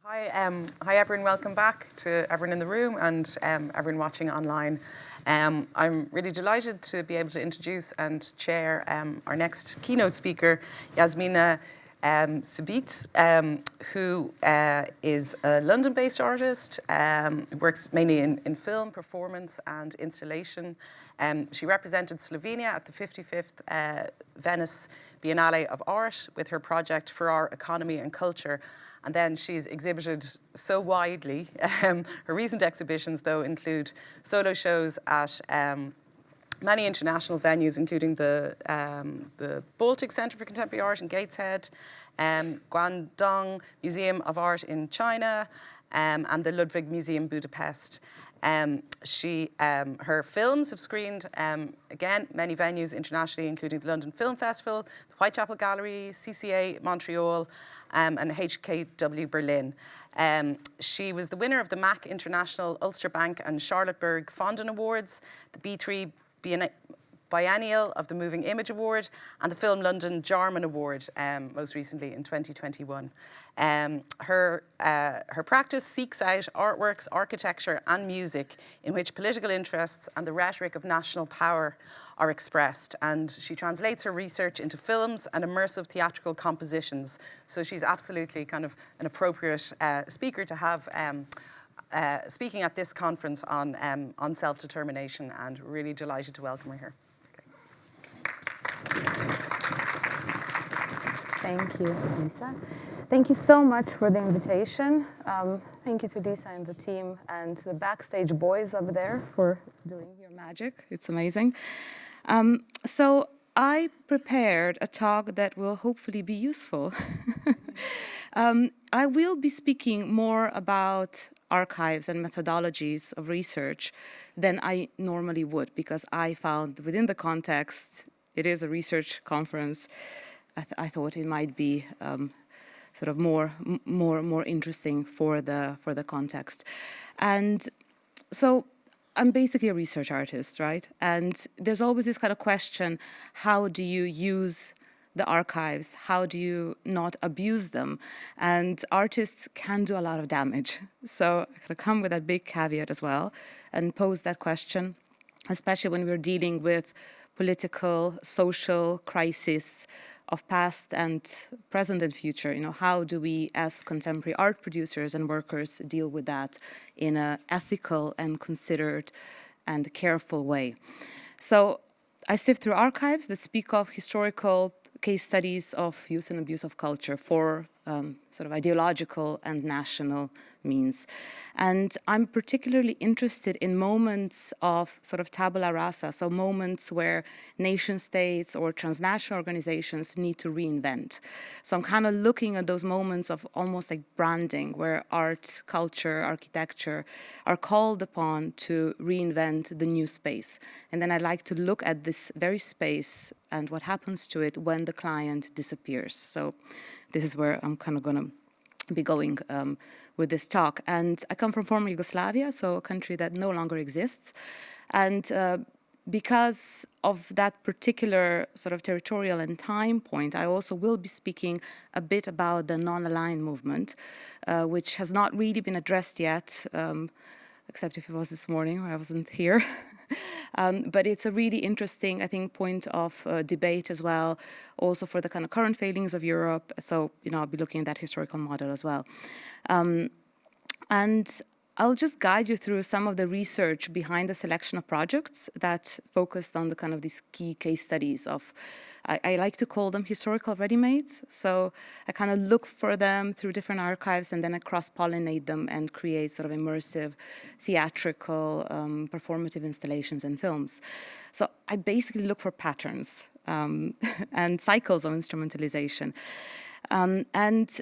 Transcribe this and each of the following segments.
Hi everyone, welcome back to everyone in the room and everyone watching online. I'm really delighted to be able to introduce and chair our next keynote speaker, Jasmina Cibic, who is a London-based artist, works mainly in film, performance and installation. She represented Slovenia at the 55th Venice Biennale of Art with her project For Our Economy and Culture. And then she's exhibited so widely. Her recent exhibitions, though, include solo shows at many international venues, including the Baltic Centre for Contemporary Art in Gateshead, Guangdong Museum of Art in China, and the Ludwig Museum Budapest. Her films have screened, again, many venues internationally, including the London Film Festival, the Whitechapel Gallery, CCA Montreal, and HKW Berlin. She was the winner of the MAC International Ulster Bank and Charlotteburg Fondant Awards, the B3 Biennial of the Moving Image Award, and the Film London Jarman Award, most recently in 2021. Her practice seeks out artworks, architecture and music in which political interests and the rhetoric of national power are expressed, and she translates her research into films and immersive theatrical compositions. So she's absolutely kind of an appropriate speaker to have speaking at this conference on self-determination, and really delighted to welcome her here. Thank you, Lisa. Thank you so much for the invitation. Thank you to Lisa and the team and the backstage boys up there for doing your magic. It's amazing. So I prepared a talk that will hopefully be useful. I will be speaking more about archives and methodologies of research than I normally would, because I found within the context, it is a research conference, I thought it might be sort of more interesting for the context. And so I'm basically a research artist, right? And there's always this kind of question, how do you use the archives? How do you not abuse them? And artists can do a lot of damage. So I kind of come with that big caveat as well and pose that question, especially when we're dealing with political, social crisis of past and present and future. You know, how do we as contemporary art producers and workers deal with that in an ethical and considered and careful way? So I sift through archives that speak of historical case studies of use and abuse of culture for sort of ideological and national means. And I'm particularly interested in moments of sort of tabula rasa, so moments where nation states or transnational organizations need to reinvent. So I'm kind of looking at those moments of almost like branding, where art, culture, architecture are called upon to reinvent the new space. And then I like to look at this very space and what happens to it when the client disappears. So this is where I'm kind of going to be going with this talk. And I come from former Yugoslavia, so a country that no longer exists. And because of that particular sort of territorial and time point, I also will be speaking a bit about the non-aligned movement, which has not really been addressed yet, except if it was this morning where I wasn't here. But it's a really interesting, I think, point of debate as well, also for the kind of current failings of Europe. So, you know, I'll be looking at that historical model as well. And I'll just guide you through some of the research behind the selection of projects that focused on the kind of these key case studies of, I like to call them historical ready-mades. So I kind of look for them through different archives and then I cross-pollinate them and create sort of immersive, theatrical, performative installations and films. So I basically look for patterns and cycles of instrumentalization. And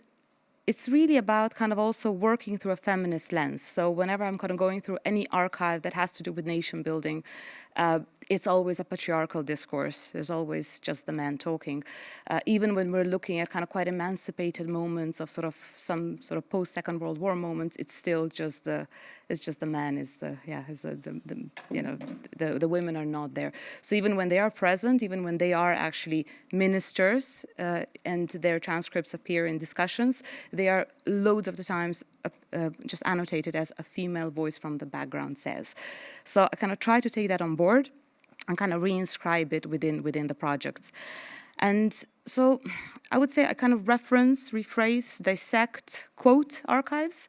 it's really about kind of also working through a feminist lens. So whenever I'm kind of going through any archive that has to do with nation building, it's always a patriarchal discourse. There's always just the man talking. Even when we're looking at kind of quite emancipated moments of some sort of post-Second World War moments, it's still just the man the women are not there. So even when they are present, even when they are actually ministers and their transcripts appear in discussions, they are loads of the times just annotated as a female voice from the background says. So I kind of try to take that on board and kind of reinscribe it within the projects. And so I would say I kind of reference, rephrase, dissect, quote archives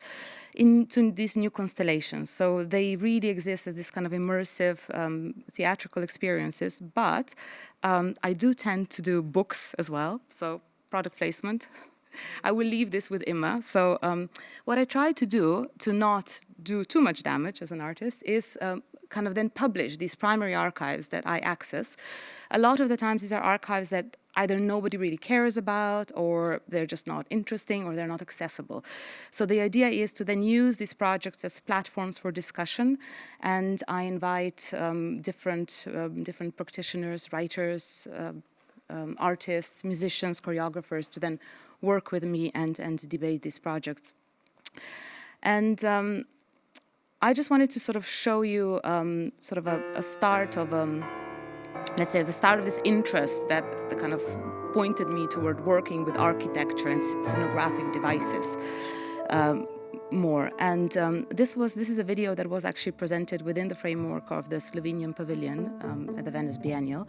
into these new constellations. So they really exist as this kind of immersive theatrical experiences, but I do tend to do books as well, so product placement. I will leave this with IMMA. So what I try to do to not do too much damage as an artist is kind of then publish these primary archives that I access. A lot of the times these are archives that either nobody really cares about, or they're just not interesting, or they're not accessible. So the idea is to then use these projects as platforms for discussion, and I invite different practitioners, writers, artists, musicians, choreographers to then work with me and debate these projects. And I just wanted to sort of show you sort of a start of, let's say, the start of this interest that kind of pointed me toward working with architecture and scenographic devices more. And this is a video that was actually presented within the framework of the Slovenian Pavilion at the Venice Biennial.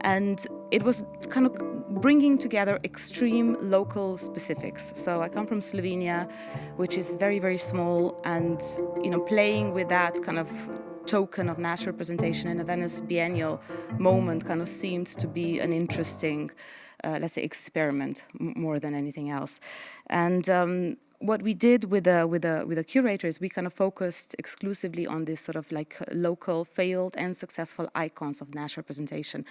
And it was kind of bringing together extreme local specifics. So I come from Slovenia, which is very, very small, and playing with that kind of token of national representation in a Venice Biennial moment kind of seemed to be an interesting, let's say, experiment more than anything else. And what we did with the curator is we kind of focused exclusively on this sort of like local failed and successful icons of national representation.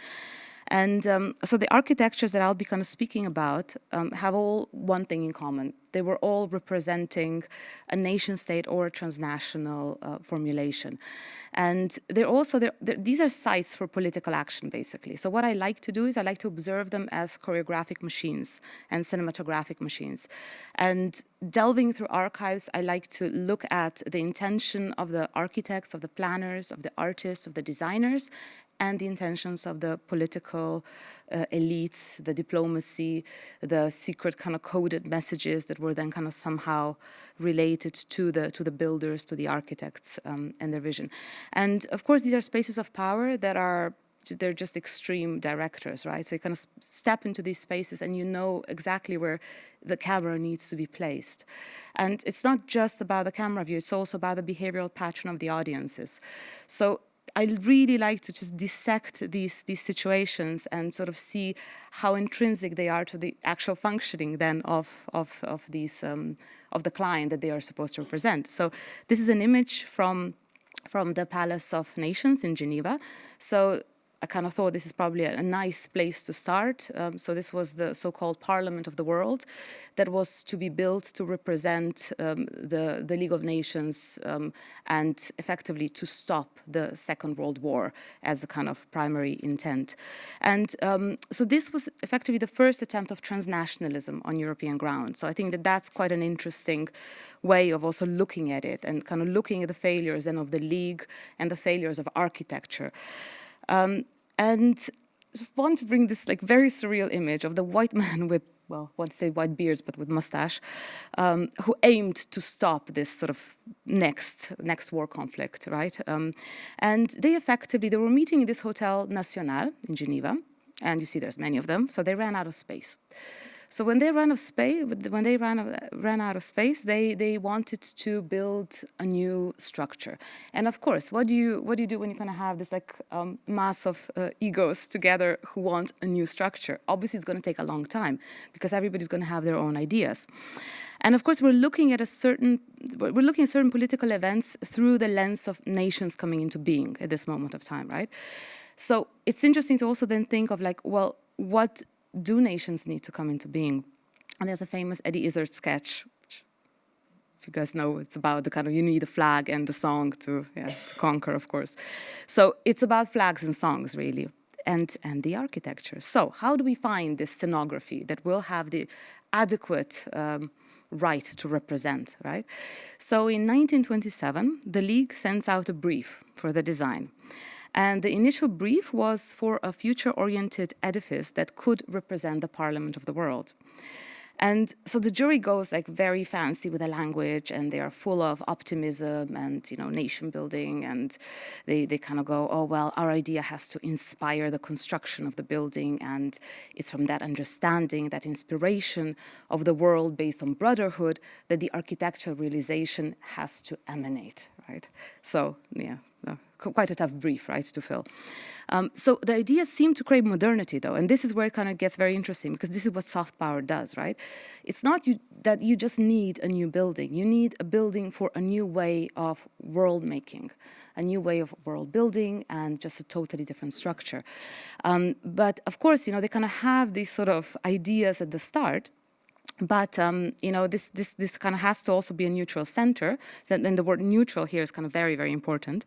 And so the architectures that I'll be kind of speaking about have all one thing in common. They were all representing a nation state or a transnational formulation. And these are sites for political action, basically. So what I like to do is I like to observe them as choreographic machines and cinematographic machines. And delving through archives, I like to look at the intention of the architects, of the planners, of the artists, of the designers, and the intentions of the political elites, the diplomacy, the secret kind of coded messages that were then kind of somehow related to the builders, to the architects and their vision. And of course, these are spaces of power that they're just extreme directors, right? So you kind of step into these spaces and you know exactly where the camera needs to be placed. And it's not just about the camera view, it's also about the behavioral pattern of the audiences. So I really like to just dissect these situations and sort of see how intrinsic they are to the actual functioning then of the client that they are supposed to represent. So this is an image from the Palace of Nations in Geneva. So I kind of thought this is probably a nice place to start. So this was the so-called Parliament of the World that was to be built to represent the League of Nations and effectively to stop the Second World War as the kind of primary intent. And so this was effectively the first attempt of transnationalism on European ground. So I think that that's quite an interesting way of also looking at it and kind of looking at the failures then of the League and the failures of architecture. And I want to bring this like very surreal image of the white man with, well, I want to say white beards, but with mustache, who aimed to stop this sort of next war conflict, right? And they were meeting in this Hotel National in Geneva, and you see there's many of them, so they ran out of space. So when they ran out of space, they wanted to build a new structure. And of course, what do you do when you kind of have this like mass of egos together who want a new structure? Obviously, it's going to take a long time because everybody's going to have their own ideas. And of course, we're looking at certain political events through the lens of nations coming into being at this moment of time, right? So it's interesting to also then think of like, well, what do nations need to come into being? And there's a famous Eddie Izzard sketch, which if you guys know, it's about the kind of, you need a flag and a song to conquer, of course. So it's about flags and songs, really, and the architecture. So how do we find this scenography that will have the adequate right to represent, right? So in 1927, the League sends out a brief for the design. And the initial brief was for a future-oriented edifice that could represent the parliament of the world. And so the jury goes like very fancy with the language, and they are full of optimism and, you know, nation building, and they kind of go, oh, well, our idea has to inspire the construction of the building, and it's from that understanding, that inspiration of the world based on brotherhood, that the architectural realization has to emanate, right? So, yeah. Quite a tough brief, right, to fill. So the idea seemed to crave modernity, though, and this is where it kind of gets very interesting, because this is what soft power does, right? It's not that you just need a new building. You need a building for a new way of world making, a new way of world building, and just a totally different structure. But of course, you know, they kind of have these sort of ideas at the start. But, you know, this kind of has to also be a neutral center. So then the word neutral here is kind of very, very important,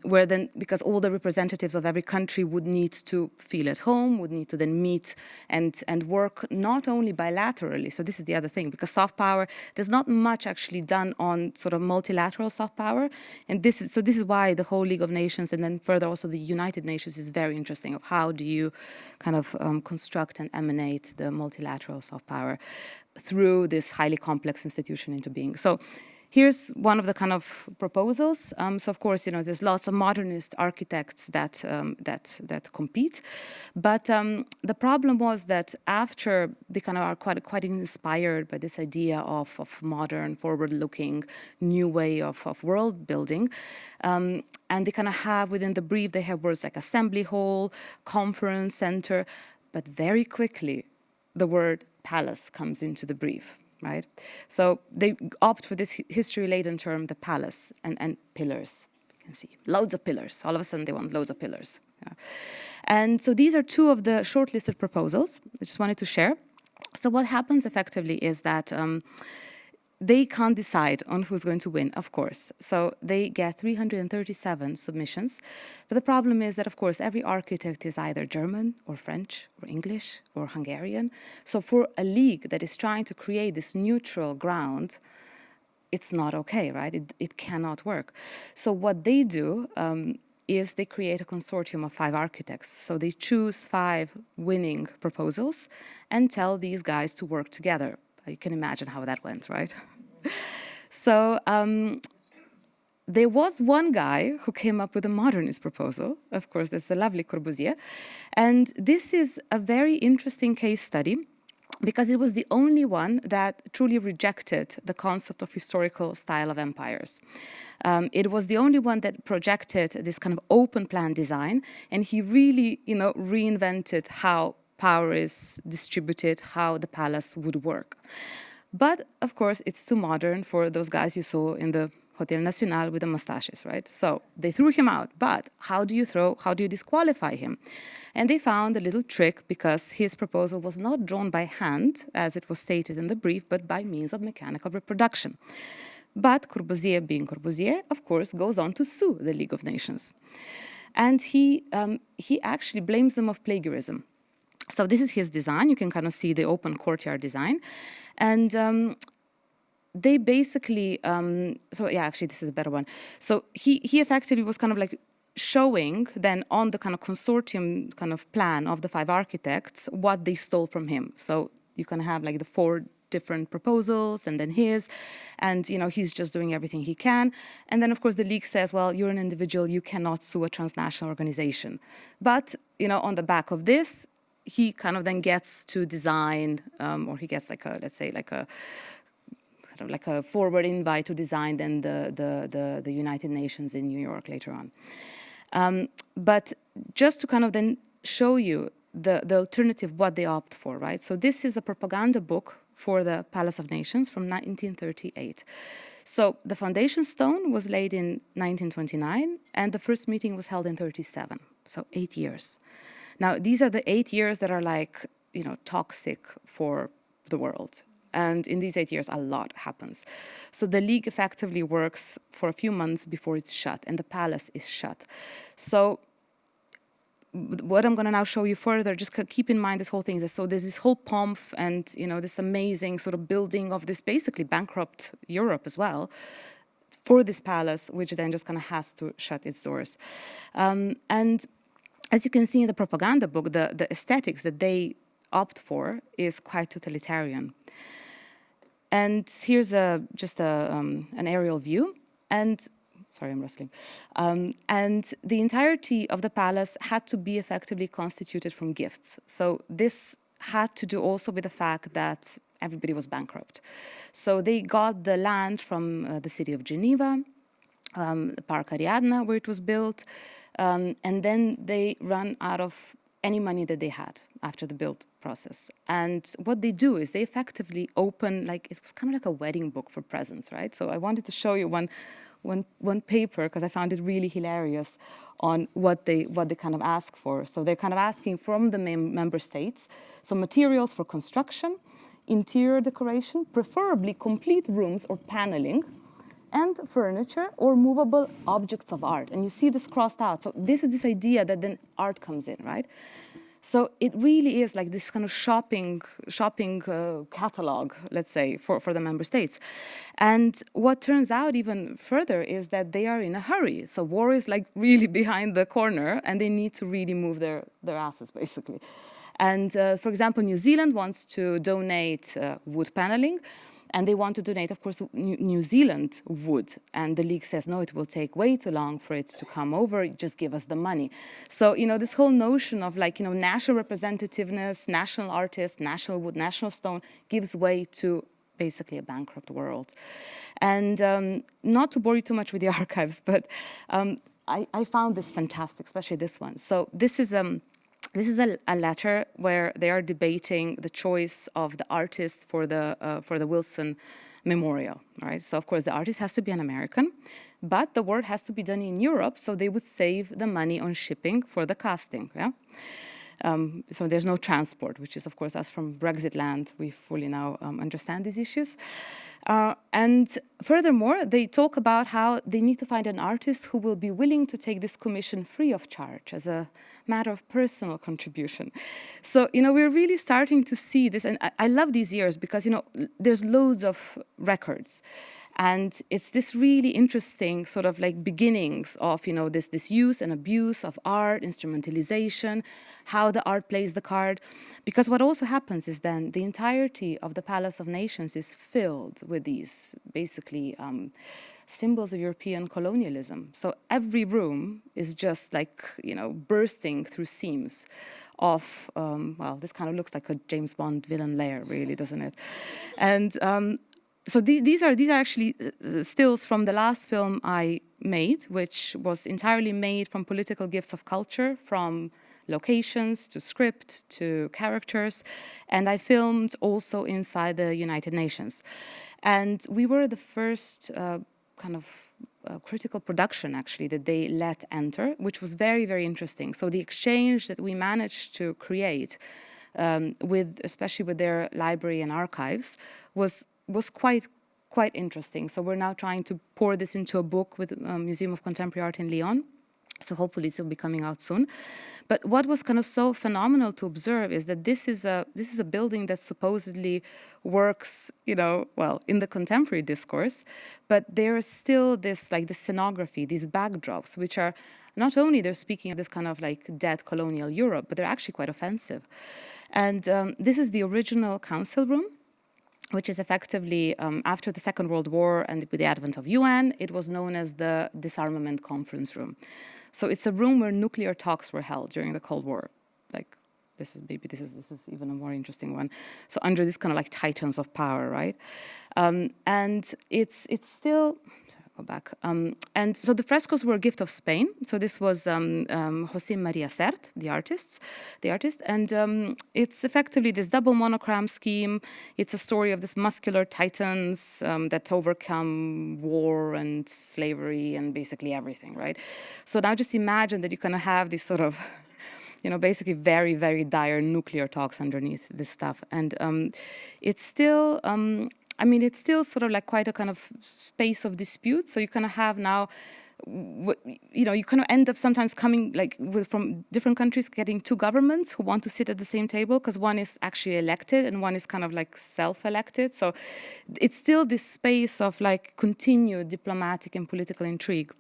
where then, because all the representatives of every country would need to feel at home, would need to then meet and work not only bilaterally. So this is the other thing, because soft power, there's not much actually done on sort of multilateral soft power. And this is why the whole League of Nations, and then further also the United Nations, is very interesting of how do you kind of construct and emanate the multilateral soft power through this highly complex institution into being. So here's one of the kind of proposals. So of course, you know, there's lots of modernist architects that compete, but the problem was that after they kind of are quite inspired by this idea of modern, forward-looking, new way of world building, and they kind of have within the brief, they have words like assembly hall, conference center, but very quickly the word palace comes into the brief, right? So they opt for this history-laden term, the palace, and pillars. You can see loads of pillars. All of a sudden, they want loads of pillars. Yeah. And so these are two of the shortlisted proposals. I just wanted to share. So what happens effectively is that they can't decide on who's going to win, of course. So they get 337 submissions. But the problem is that, of course, every architect is either German or French or English or Hungarian. So for a league that is trying to create this neutral ground, it's not okay, right? It cannot work. So what they do is they create a consortium of 5 architects. So they choose 5 winning proposals and tell these guys to work together. You can imagine how that went, right? So there was one guy who came up with a modernist proposal. Of course, that's the lovely Corbusier. And this is a very interesting case study because it was the only one that truly rejected the concept of historical style of empires. It was the only one that projected this kind of open plan design, and he really, you know, reinvented how power is distributed, how the palace would work. But, of course, it's too modern for those guys you saw in the Hotel Nacional with the mustaches, right? So they threw him out. But how do you disqualify him? And they found a little trick because his proposal was not drawn by hand, as it was stated in the brief, but by means of mechanical reproduction. But Corbusier, being Corbusier, of course, goes on to sue the League of Nations. And he actually blames them of plagiarism. So this is his design. You can kind of see the open courtyard design. And they basically, actually this is a better one. So he effectively was kind of like showing then on the kind of consortium kind of plan of the 5 architects what they stole from him. So you can have like the 4 different proposals and then his, and you know he's just doing everything he can. And then of course the league says, well, you're an individual, you cannot sue a transnational organization. But you know, on the back of this, he kind of then gets to design, or he gets like a, let's say like a forward invite to design then the United Nations in New York later on. But just to kind of then show you the alternative, what they opt for, right? So this is a propaganda book for the Palace of Nations from 1938. So the foundation stone was laid in 1929, and the first meeting was held in 1937, so 8 years. Now, these are the 8 years that are like, you know, toxic for the world. And in these 8 years, a lot happens. So the league effectively works for a few months before it's shut, and the palace is shut. So what I'm going to now show you further, just keep in mind this whole thing. So there's this whole pomp and, this amazing sort of building of this basically bankrupt Europe as well for this palace, which then just kind of has to shut its doors. And as you can see in the propaganda book, the aesthetics that they opt for is quite totalitarian. And here's just an aerial view. And sorry, I'm rustling. And the entirety of the palace had to be effectively constituted from gifts. So this had to do also with the fact that everybody was bankrupt. So they got the land from the city of Geneva, the Park Ariadne, where it was built, and then they run out of any money that they had after the build process. And what they do is they effectively open, it was kind of like a wedding book for presents, right? So I wanted to show you one paper, because I found it really hilarious on what they kind of ask for. So they're kind of asking from the member states, so materials for construction, interior decoration, preferably complete rooms or paneling, and furniture or movable objects of art. And you see this crossed out. So this is this idea that then art comes in, right? So it really is like this kind of shopping catalog, let's say, for the member states. And what turns out even further is that they are in a hurry. So war is like really behind the corner, and they need to really move their asses, basically. And for example, New Zealand wants to donate wood paneling. And they want to donate, of course, New Zealand wood. And the league says, no, it will take way too long for it to come over. Just give us the money. So, this whole notion of national representativeness, national artists, national wood, national stone gives way to basically a bankrupt world. And not to bore you too much with the archives, but I found this fantastic, especially this one. So this is a letter where they are debating the choice of the artist for the Wilson Memorial. Right? So of course the artist has to be an American, but the work has to be done in Europe, so they would save the money on shipping for the casting. Yeah. So there's no transport, which is, of course, us from Brexit land, we fully now understand these issues. And furthermore, they talk about how they need to find an artist who will be willing to take this commission free of charge as a matter of personal contribution. So, we're really starting to see this, and I love these years because, there's loads of records. And it's this really interesting sort of like beginnings of, this use and abuse of art, instrumentalization, how the art plays the card. Because what also happens is then the entirety of the Palace of Nations is filled with these basically symbols of European colonialism. So every room is just like, bursting through seams of, this kind of looks like a James Bond villain lair, really, doesn't it? And so these are actually stills from the last film I made, which was entirely made from political gifts of culture, from locations to script to characters, and I filmed also inside the United Nations. And we were the first critical production, actually, that they let enter, which was very, very interesting. So the exchange that we managed to create, especially with their library and archives, was quite interesting. So we're now trying to pour this into a book with Museum of Contemporary Art in Lyon. So hopefully this will be coming out soon. But what was kind of so phenomenal to observe is that this is a building that supposedly works, in the contemporary discourse, but there is still this like the scenography, these backdrops, which are not only they're speaking of this kind of like dead colonial Europe, but they're actually quite offensive. And this is the original council room, which is effectively, after the Second World War and with the advent of UN, it was known as the Disarmament Conference Room. So it's a room where nuclear talks were held during the Cold War. Like, this is even a more interesting one. So under this kind of like titans of power, right? And it's still, sorry, I'll go back. And so the frescoes were a gift of Spain. So this was José María Sert, the artist. And it's effectively this double monogram scheme. It's a story of this muscular titans that overcome war and slavery and basically everything, right? So now just imagine that you kind of have this sort of basically very, very dire nuclear talks underneath this stuff. And it's still, it's still sort of like quite a kind of space of dispute. So you kind of have now, you kind of end up sometimes coming from different countries, getting two governments who want to sit at the same table, because one is actually elected and one is kind of like self-elected. So it's still this space of like continued diplomatic and political intrigue.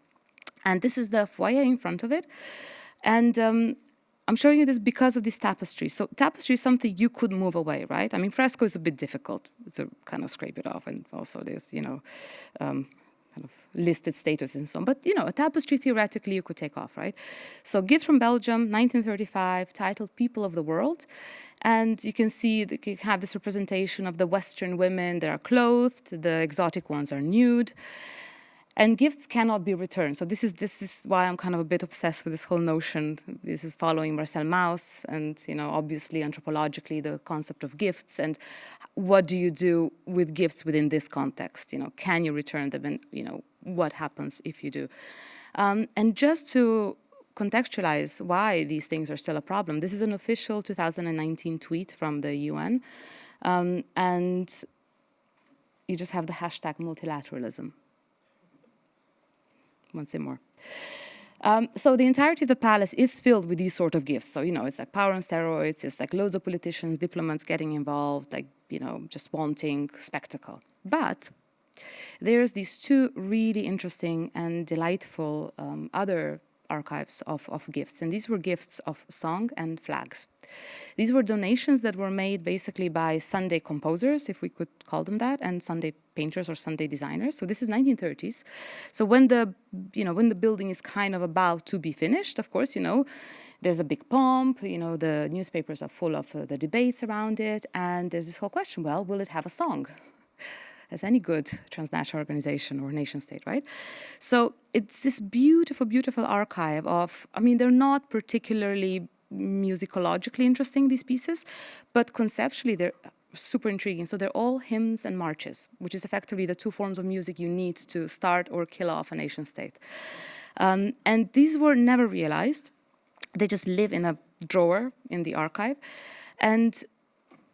And this is the foyer in front of it. And I'm showing you this because of this tapestry. So tapestry is something you could move away, right? I mean, fresco is a bit difficult to kind of scrape it off, and also there's, kind of listed status and so on. But, a tapestry theoretically you could take off, right? So gift from Belgium, 1935, titled People of the World. And you can see that you have this representation of the Western women that are clothed, the exotic ones are nude. And gifts cannot be returned. So this is why I'm kind of a bit obsessed with this whole notion. This is following Marcel Mauss and, obviously anthropologically the concept of gifts and what do you do with gifts within this context? Can you return them, and, what happens if you do? And just to contextualize why these things are still a problem, this is an official 2019 tweet from the UN. And you just have the hashtag multilateralism. Won't say more. So the entirety of the palace is filled with these sort of gifts. So, it's like power on steroids. It's like loads of politicians, diplomats getting involved, just wanting spectacle. But there's these two really interesting and delightful other archives of gifts. And these were gifts of song and flags. These were donations that were made basically by Sunday composers, if we could call them that, and Sunday painters or Sunday designers. So this is 1930s. So when the building is kind of about to be finished, of course, there's a big pomp, the newspapers are full of the debates around it. And there's this whole question, well, will it have a song? As any good transnational organization or nation state, right? So it's this beautiful, beautiful archive of, they're not particularly musicologically interesting, these pieces, but conceptually they're super intriguing. So they're all hymns and marches, which is effectively the two forms of music you need to start or kill off a nation state. And these were never realized. They just live in a drawer in the archive. And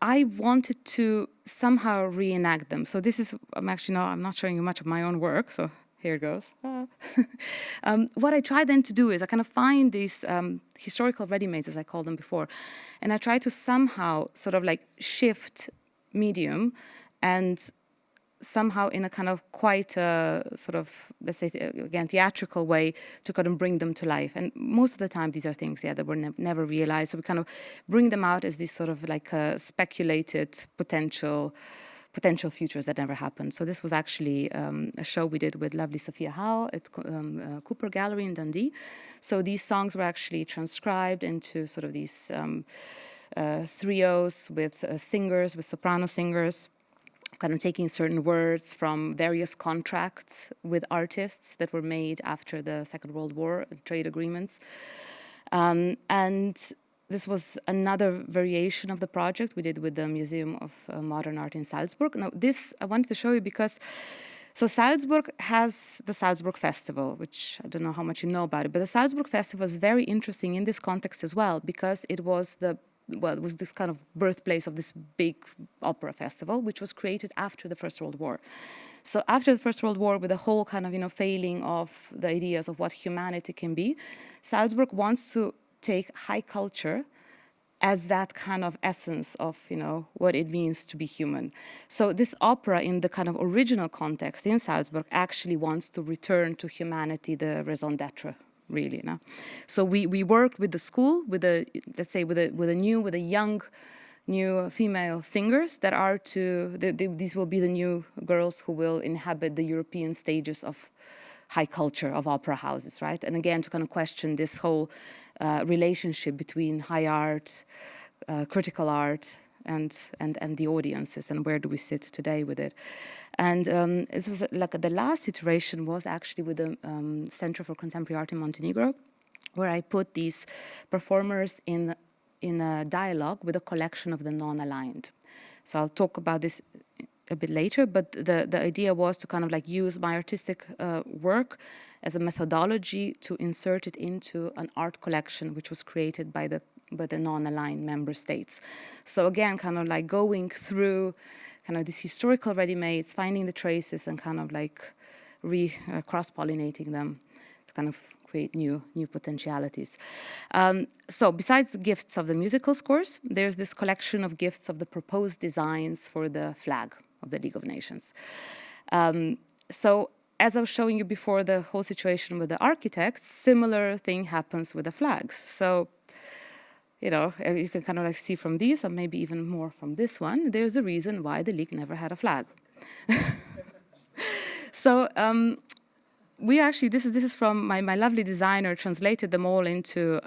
I wanted to somehow reenact them. So this is, I'm not showing you much of my own work, so here it goes. What I try then to do is I kind of find these historical ready-mades, as I called them before, and I try to somehow sort of like shift medium and somehow in a kind of quite sort of, let's say, again, theatrical way to kind of bring them to life. And most of the time, these are things, that were never realized. So we kind of bring them out as these sort of like speculated potential futures that never happened. So this was actually a show we did with lovely Sophia Howe at Cooper Gallery in Dundee. So these songs were actually transcribed into sort of these trios with singers, with soprano singers, kind of taking certain words from various contracts with artists that were made after the Second World War, trade agreements. And this was another variation of the project we did with the Museum of Modern Art in Salzburg. Now, this I wanted to show you because, so Salzburg has the Salzburg Festival, which I don't know how much you know about it, but the Salzburg Festival is very interesting in this context as well, because it was this kind of birthplace of this big opera festival, which was created after the First World War. So after the First World War, with the whole kind of, failing of the ideas of what humanity can be, Salzburg wants to take high culture as that kind of essence of, what it means to be human. So this opera in the kind of original context in Salzburg actually wants to return to humanity the raison d'être, really. No? So we worked with the school, with a young new female singers that are these will be the new girls who will inhabit the European stages of high culture of opera houses, right? And again, to kind of question this whole relationship between high art, critical art, and the audiences, and where do we sit today with it. And it was like the last iteration was actually with the Center for Contemporary Art in Montenegro, where I put these performers in a dialogue with a collection of the non-aligned. So I'll talk about this a bit later, but the idea was to kind of like use my artistic work as a methodology to insert it into an art collection which was created by the the non-aligned member states. So again, kind of like going through kind of these historical ready-mades, finding the traces and kind of like cross-pollinating them to kind of create new potentialities. So besides the gifts of the musical scores, there's this collection of gifts of the proposed designs for the flag of the League of Nations. So as I was showing you before, the whole situation with the architects, similar thing happens with the flags. So, you know, you can kind of like see from these, and maybe even more from this one, there's a reason why the League never had a flag. So we actually, this is from my lovely designer, translated them all into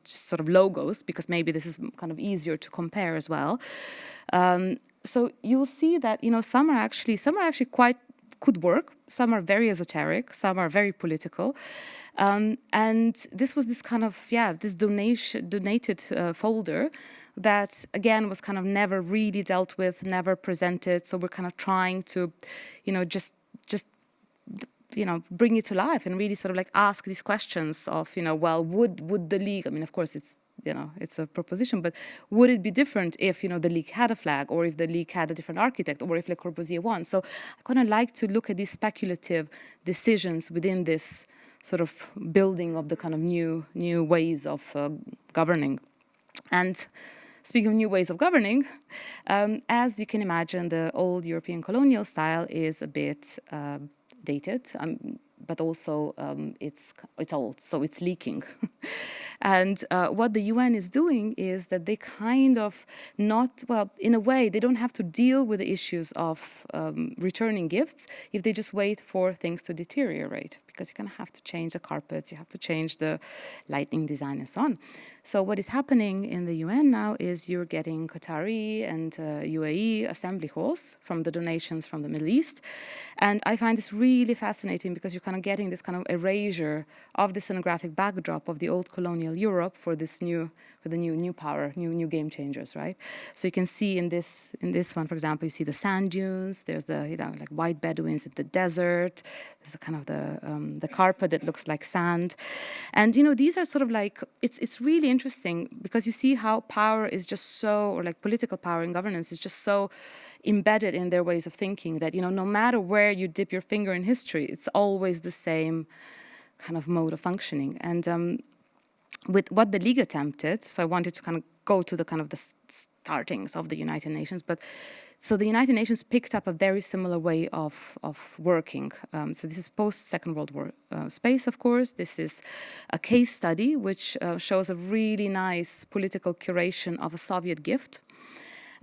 sort of logos, because maybe this is kind of easier to compare as well. So you'll see that, you know, some are actually quite could work. Some are very esoteric. Some are very political. And this was this kind of, this donated folder that, again, was kind of never really dealt with, never presented. So we're kind of trying to, you know, just bring it to life and really sort of like ask these questions of, you know, well, would the League, I mean, of course, it's, you know, it's a proposition, but would it be different if, you know, the League had a flag, or if the League had a different architect, or if Le Corbusier won? So I kind of like to look at these speculative decisions within this sort of building of the kind of new ways of governing. And speaking of new ways of governing, as you can imagine, the old European colonial style is a bit dated. But also it's old, so it's leaking. And what the UN is doing is that they kind of in a way, they don't have to deal with the issues of returning gifts if they just wait for things to deteriorate, because you're going to have to change the carpets, you have to change the lighting design and so on. So what is happening in the UN now is you're getting Qatari and UAE assembly halls from the donations from the Middle East. And I find this really fascinating, because you're kind of getting this kind of erasure of the scenographic backdrop of the old colonial Europe for this new power, new game changers, right? So you can see in this one, for example, you see the sand dunes. There's the, you know, like white Bedouins in the desert. There's a kind of the carpet that looks like sand, and you know, these are sort of like, it's really interesting, because you see how power is just so, or like political power and governance is just so embedded in their ways of thinking that, you know, no matter where you dip your finger in history, it's always the same kind of mode of functioning. And with what the League attempted, so I wanted to kind of go to the kind of the startings of the United Nations, but so the United Nations picked up a very similar way of working. So this is post-Second World War space, of course. This is a case study which shows a really nice political curation of a Soviet gift.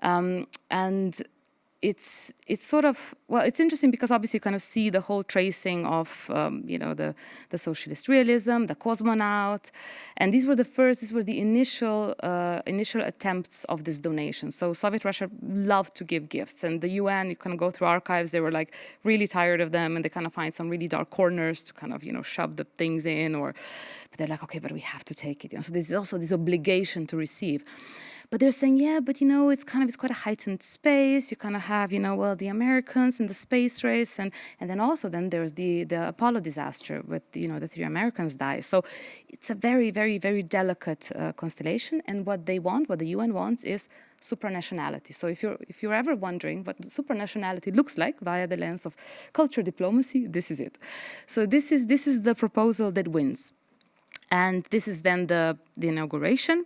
And it's sort of, well, it's interesting because obviously you kind of see the whole tracing of, you know, the socialist realism, the cosmonaut, and these were the initial attempts of this donation. So Soviet Russia loved to give gifts, and the UN, you kind of go through archives, they were like really tired of them, and they kind of find some really dark corners to kind of, you know, shove the things in, but they're like, okay, but we have to take it. You know? So there's also this obligation to receive. But they're saying, yeah, but you know, it's quite a heightened space. You kind of have, you know, well, the Americans and the space race, and then there's the Apollo disaster with, you know, the 3 Americans die. So it's a very, very, very delicate constellation. And what the UN wants, is supranationality. So if you're ever wondering what supranationality looks like via the lens of culture diplomacy, this is it. So this is the proposal that wins. And this is then the inauguration.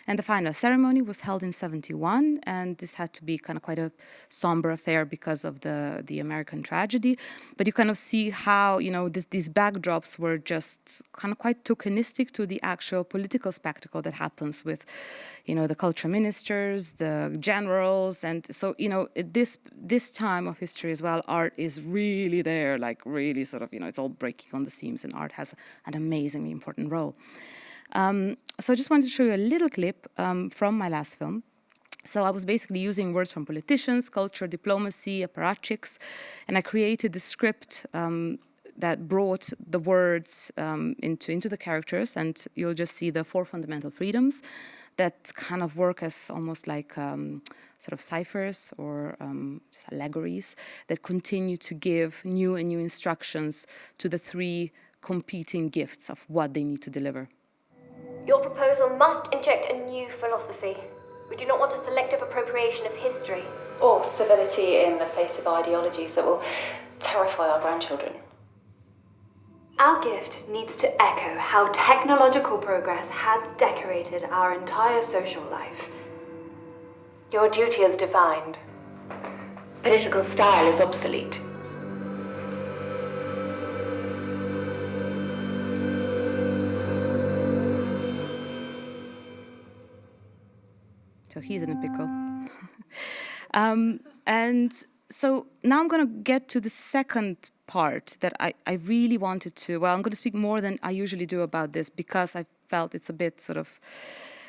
And the final ceremony was held in 1971. And this had to be kind of quite a somber affair because of the American tragedy. But you kind of see how, you know, these backdrops were just kind of quite tokenistic to the actual political spectacle that happens with, you know, the culture ministers, the generals. And so, you know, this time of history as well, art is really there, like really sort of, you know, it's all breaking on the seams, and art has an amazingly important role. So I just wanted to show you a little clip from my last film. So I was basically using words from politicians, culture, diplomacy, apparatchiks, and I created the script that brought the words into the characters, and you'll just see the 4 fundamental freedoms that kind of work as almost like sort of ciphers or just allegories that continue to give new instructions to the 3 competing gifts of what they need to deliver. Your proposal must inject a new philosophy. We do not want a selective appropriation of history. Or civility in the face of ideologies that will terrify our grandchildren. Our gift needs to echo how technological progress has decorated our entire social life. Your duty is divined. Political style is obsolete. So he's in a pickle. And so now I'm going to get to the second part that I really wanted to, well, I'm going to speak more than I usually do about this because I felt it's a bit sort of,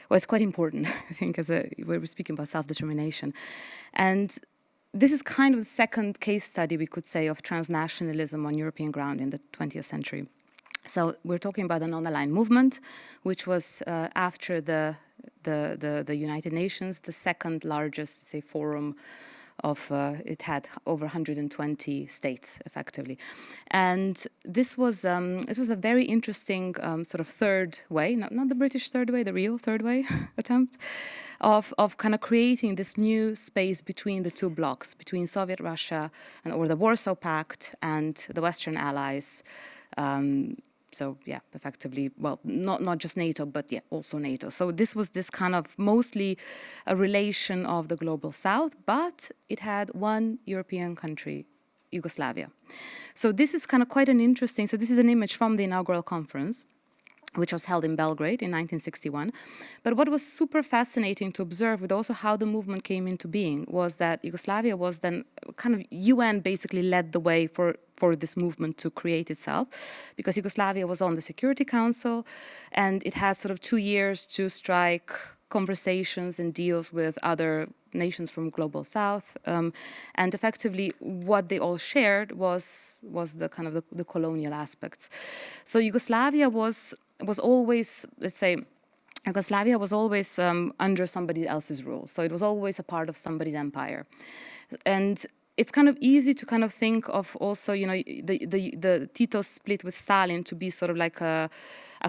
well, it's quite important, I think, we're speaking about self-determination. And this is kind of the second case study, we could say, of transnationalism on European ground in the 20th century. So we're talking about the non-aligned movement, which was after the United Nations, the second largest, say, forum of, it had over 120 states, effectively. And this was a very interesting sort of third way, not the British third way, the real third way attempt, of kind of creating this new space between the two blocks, between Soviet Russia or the Warsaw Pact and the Western Allies. So yeah, effectively, well, not just NATO, but yeah, also NATO. So this was this kind of mostly a relation of the global South, but it had one European country, Yugoslavia. So this is kind of quite an interesting, so this is an image from the inaugural conference, which was held in Belgrade in 1961. But what was super fascinating to observe with also how the movement came into being was that Yugoslavia was then kind of, UN basically led the way for this movement to create itself, because Yugoslavia was on the Security Council and it had sort of 2 years to strike conversations and deals with other nations from global South, and effectively what they all shared was the kind of the colonial aspects. So Yugoslavia was always, let's say, Yugoslavia was always under somebody else's rule. So it was always a part of somebody's empire. And it's kind of easy to kind of think of also, you know, the Tito split with Stalin to be sort of like a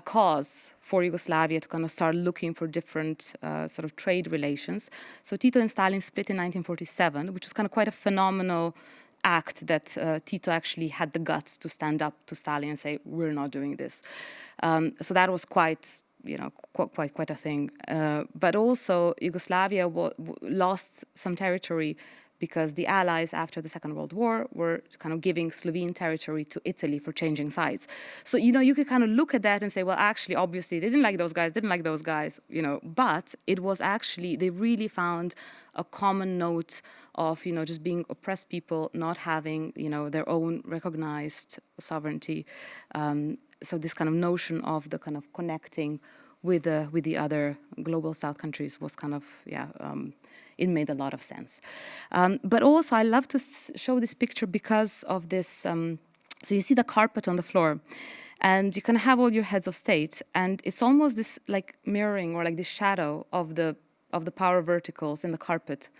cause for Yugoslavia to kind of start looking for different sort of trade relations. So Tito and Stalin split in 1947, which was kind of quite a phenomenal act that Tito actually had the guts to stand up to Stalin and say, we're not doing this. So that was quite, you know, quite a thing. But also Yugoslavia lost some territory because the Allies after the Second World War were kind of giving Slovene territory to Italy for changing sides. So, you know, you could kind of look at that and say, well, actually, obviously, they didn't like those guys, you know, but it was actually, they really found a common note of, you know, just being oppressed people, not having, you know, their own recognized sovereignty. So this kind of notion of the kind of connecting with the other global South countries was kind of, it made a lot of sense. But also I love to show this picture because of this, so you see the carpet on the floor and you can have all your heads of state and it's almost this like mirroring or like this shadow of the power verticals in the carpet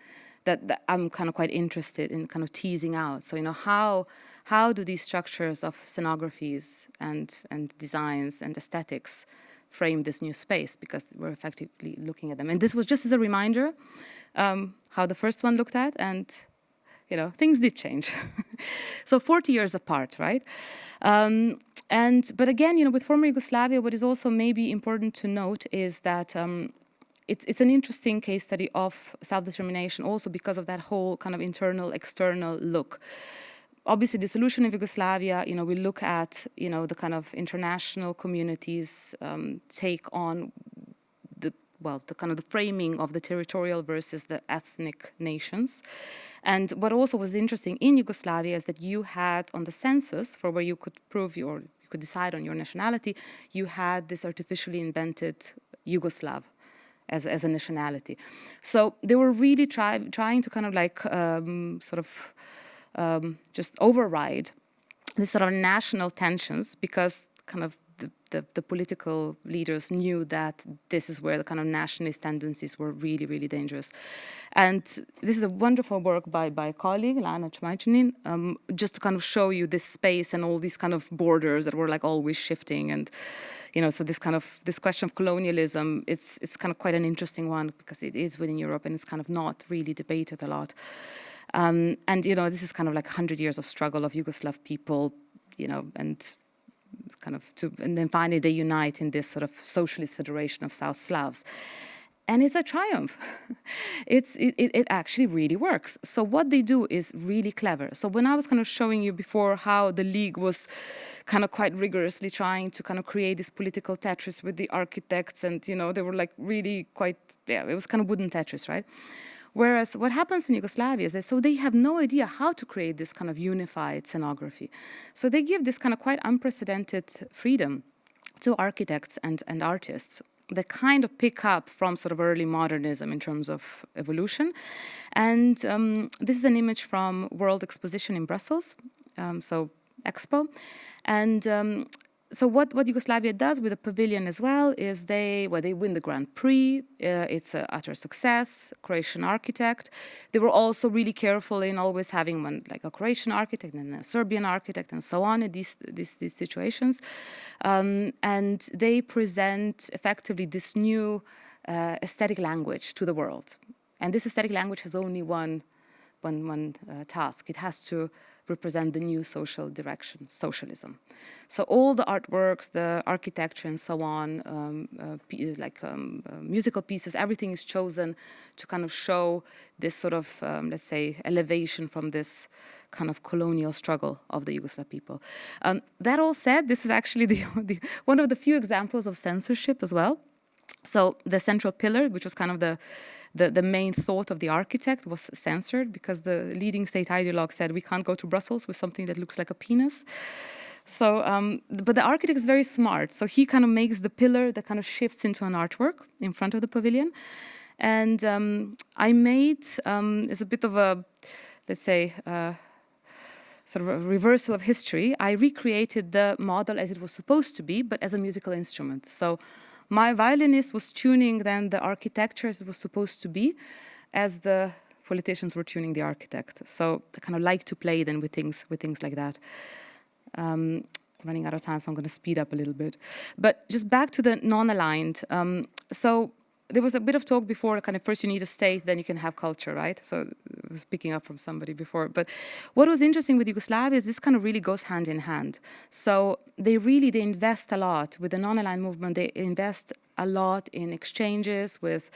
that I'm kind of quite interested in kind of teasing out. So, you know, how do these structures of scenographies and designs and aesthetics frame this new space, because we're effectively looking at them. And this was just as a reminder how the first one looked at, and you know, things did change. So 40 years apart, right? But again, you know, with former Yugoslavia, what is also maybe important to note is that it's an interesting case study of self-determination also because of that whole kind of internal, external look. Obviously, the solution of Yugoslavia, you know, we look at, you know, the kind of international communities take on the kind of the framing of the territorial versus the ethnic nations. And what also was interesting in Yugoslavia is that you had on the census for where you could prove you could decide on your nationality, you had this artificially invented Yugoslav as a nationality. So they were really trying to kind of like just override this sort of national tensions, because kind of the political leaders knew that this is where the kind of nationalist tendencies were really, really dangerous. And this is a wonderful work by a colleague, Lana Čmajčanin, just to kind of show you this space and all these kind of borders that were like always shifting. And, so this question of colonialism, it's kind of quite an interesting one because it is within Europe and it's kind of not really debated a lot. And, this is kind of like 100 years of struggle of Yugoslav people, and then finally they unite in this sort of socialist federation of South Slavs. And it's a triumph. It actually really works. So what they do is really clever. So when I was kind of showing you before how the League was kind of quite rigorously trying to kind of create this political Tetris with the architects and, they were like really quite, it was kind of wooden Tetris, right? Whereas what happens in Yugoslavia is that they have no idea how to create this kind of unified scenography. So they give this kind of quite unprecedented freedom to architects and artists that kind of pick up from sort of early modernism in terms of evolution. And this is an image from World Exposition in Brussels, so Expo. And so what Yugoslavia does with the pavilion as well is they win the Grand Prix. It's an utter success. Croatian architect. They were also really careful in always having one like a Croatian architect and a Serbian architect and so on in these situations. And they present effectively this new aesthetic language to the world. And this aesthetic language has only one task. It has to represent the new social direction, socialism. So all the artworks, the architecture and so on, musical pieces, everything is chosen to kind of show this sort of, let's say, elevation from this kind of colonial struggle of the Yugoslav people. That all said, this is actually one of the few examples of censorship as well. So the central pillar, which was kind of the main thought of the architect, was censored because the leading state ideologue said we can't go to Brussels with something that looks like a penis. So, but the architect is very smart. So he kind of makes the pillar that kind of shifts into an artwork in front of the pavilion. And I made, is a bit of a, let's say, sort of a reversal of history. I recreated the model as it was supposed to be, but as a musical instrument. So my violinist was tuning then the architecture as it was supposed to be, as the politicians were tuning the architect. So I kind of like to play then with things like that. Running out of time, so I'm going to speed up a little bit. But just back to the non-aligned. So there was a bit of talk before, kind of first you need a state, then you can have culture, right? So I was picking up from somebody before. But what was interesting with Yugoslavia is this kind of really goes hand in hand. So they invest a lot with the non-aligned movement. They invest a lot in exchanges with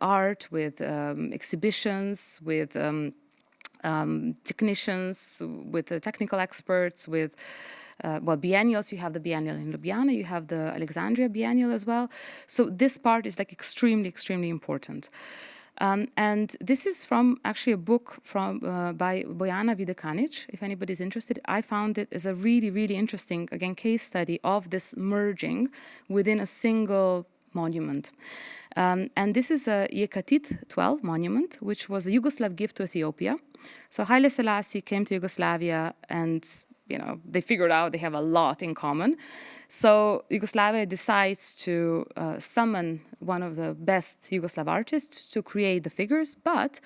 art, with exhibitions, with technicians, with technical experts, with biennials. You have the biennial in Ljubljana, you have the Alexandria biennial as well. So this part is like extremely, extremely important. And this is from actually a book by Bojana Videkanic, if anybody's interested. I found it as a really, really interesting, again, case study of this merging within a single monument. And this is a Yekatit 12 monument, which was a Yugoslav gift to Ethiopia. So Haile Selassie came to Yugoslavia and they figured out they have a lot in common. So Yugoslavia decides to summon one of the best Yugoslav artists to create the figures, but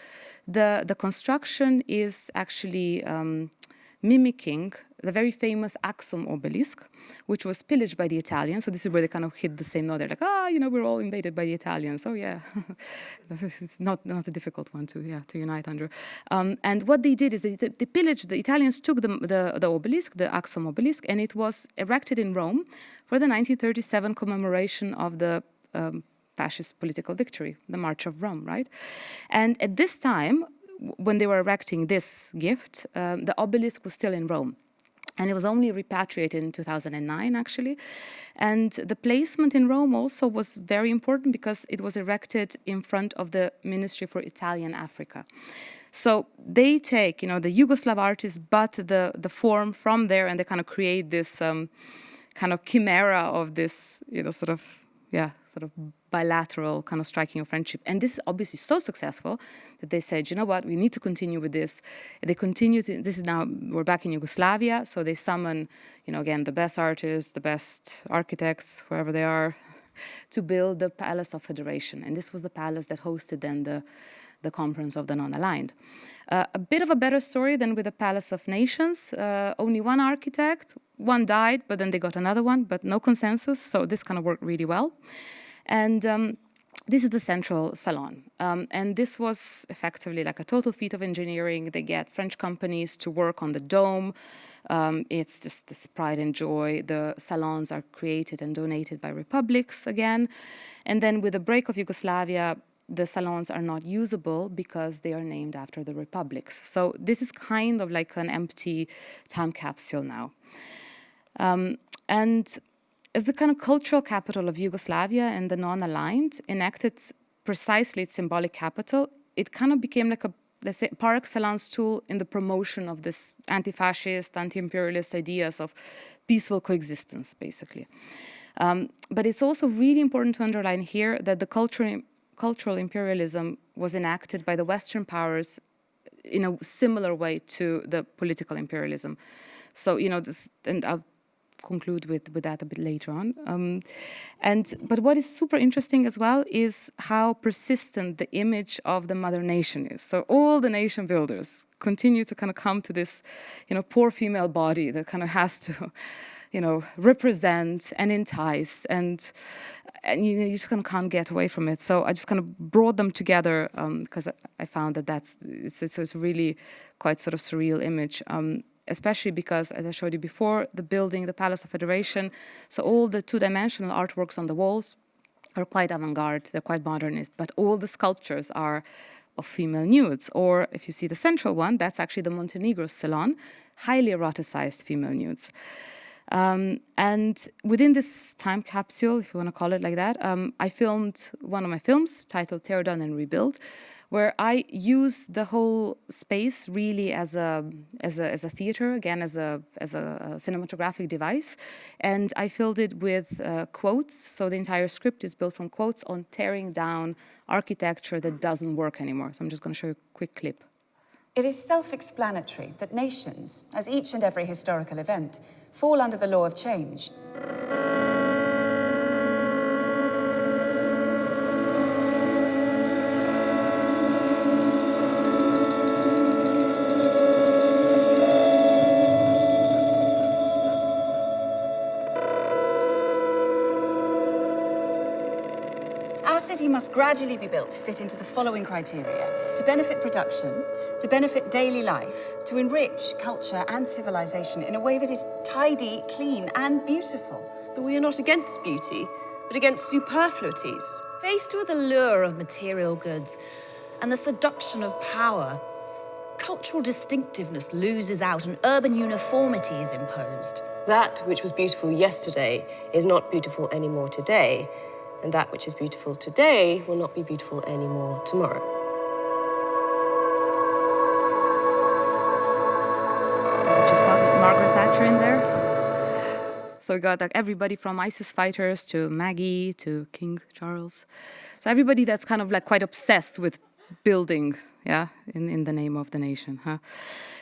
the construction is actually mimicking the very famous Axum obelisk, which was pillaged by the Italians. So this is where they kind of hit the same note. They're like, we're all invaded by the Italians. Oh yeah, it's not a difficult one to unite under. And what they did is they pillaged. The Italians took the obelisk, the Axum obelisk, and it was erected in Rome for the 1937 commemoration of the fascist political victory, the March of Rome, right? And at this time, when they were erecting this gift, the obelisk was still in Rome. And it was only repatriated in 2009, actually. And the placement in Rome also was very important because it was erected in front of the Ministry for Italian Africa. So they take, the Yugoslav artists, but the form from there, and they kind of create this kind of chimera of this, sort of sort of bilateral kind of striking of friendship. And this is obviously so successful that they said, you know what, we need to continue with this. And they continue to, this is now, we're back in Yugoslavia, so they summon, again, the best artists, the best architects, wherever they are, to build the Palace of Federation. And this was the palace that hosted then the Conference of the Non-Aligned. A bit of a better story than with the Palace of Nations. Only one architect, one died, but then they got another one, but no consensus, so this kind of worked really well. And this is the central salon. And this was effectively like a total feat of engineering. They get French companies to work on the dome. It's just this pride and joy. The salons are created and donated by republics again. And then with the break of Yugoslavia, the salons are not usable because they are named after the republics. So this is kind of like an empty time capsule now. And as the kind of cultural capital of Yugoslavia and the non-aligned enacted precisely its symbolic capital, it kind of became like a, let's say, par excellence tool in the promotion of this anti-fascist, anti-imperialist ideas of peaceful coexistence, basically. But it's also really important to underline here that the cultural imperialism was enacted by the Western powers in a similar way to the political imperialism. So, this, and I'll conclude with that a bit later on. But what is super interesting as well is how persistent the image of the mother nation is. So all the nation builders continue to kind of come to this, poor female body that kind of has to, represent and entice, and you just kind of can't get away from it. So I just kind of brought them together because I found that it's a really quite sort of surreal image. Especially because, as I showed you before, the building, the Palace of Federation, so all the two-dimensional artworks on the walls are quite avant-garde, they're quite modernist, but all the sculptures are of female nudes. Or if you see the central one, that's actually the Montenegro Salon, highly eroticized female nudes. And within this time capsule, if you want to call it like that, I filmed one of my films titled Tear Down and Rebuild, where I use the whole space really as a theater, again as a cinematographic device, and I filled it with quotes. So the entire script is built from quotes on tearing down architecture that doesn't work anymore. So I'm just going to show you a quick clip. It is self-explanatory that nations, as each and every historical event, fall under the law of change. Our city must gradually be built to fit into the following criteria: to benefit production, to benefit daily life, to enrich culture and civilization in a way that is tidy, clean, and beautiful. But we are not against beauty, but against superfluities. Faced with the lure of material goods and the seduction of power, cultural distinctiveness loses out and urban uniformity is imposed. That which was beautiful yesterday is not beautiful anymore today, and that which is beautiful today will not be beautiful anymore tomorrow. Just put Margaret Thatcher in there. So we got like everybody from ISIS fighters to Maggie to King Charles. So everybody that's kind of like quite obsessed with building, in the name of the nation.